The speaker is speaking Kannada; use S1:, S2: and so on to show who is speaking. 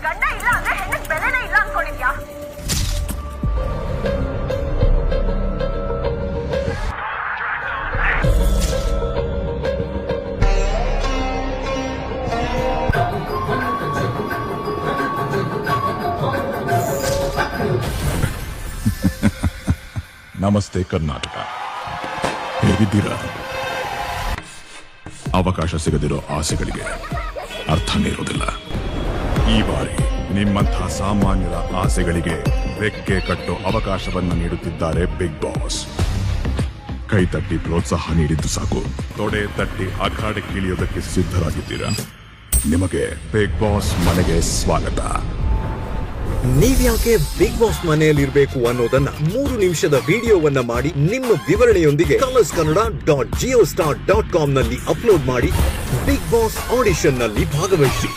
S1: ಗಂಡ ಇಲ್ಲ ಅಂದ್ರೆ ಹೆಣ್ಣಿಗೆ ಬೆಲೆನೇ ಇಲ್ಲ ಅನ್ಕೊಂಡಿದ್ಯಾ?
S2: ನಮಸ್ತೆ ಕರ್ನಾಟಕ, ಹೇಗಿದ್ದೀರಾ? ಅವಕಾಶ ಸಿಗದಿರೋ ಆಸೆಗಳಿಗೆ ಅರ್ಥನೇ ಇರೋದಿಲ್ಲ. ಈ ಬಾರಿ ನಿಮ್ಮಂತಹ ಸಾಮಾನ್ಯರ ಆಸೆಗಳಿಗೆ ರೆಕ್ಕೆ ಕಟ್ಟೋ ಅವಕಾಶವನ್ನು ನೀಡುತ್ತಿದ್ದಾರೆ ಬಿಗ್ ಬಾಸ್. ಕೈ ತಟ್ಟಿ ಪ್ರೋತ್ಸಾಹ ನೀಡಿದ್ದು ಸಾಕು, ತೊಡೆ ತಟ್ಟಿ ಅಖಾಡಕ್ಕೆ ಇಳಿಯೋದಕ್ಕೆ ಸಿದ್ಧರಾಗಿದ್ದೀರಾ? ನಿಮಗೆ ಬಿಗ್ ಬಾಸ್ ಮನೆಗೆ ಸ್ವಾಗತ.
S3: ನೀವ್ಯಾಕೆ ಬಿಗ್ ಬಾಸ್ ಮನೆಯಲ್ಲಿರ್ಬೇಕು ಅನ್ನೋದನ್ನ 3 ನಿಮಿಷದ ವಿಡಿಯೋವನ್ನ ಮಾಡಿ ನಿಮ್ಮ ವಿವರಣೆಯೊಂದಿಗೆ colorskannada.geostar.com ನಲ್ಲಿ ಅಪ್ಲೋಡ್ ಮಾಡಿ ಬಿಗ್ ಬಾಸ್ ಆಡಿಷನ್ ನಲ್ಲಿ ಭಾಗವಹಿಸಿ.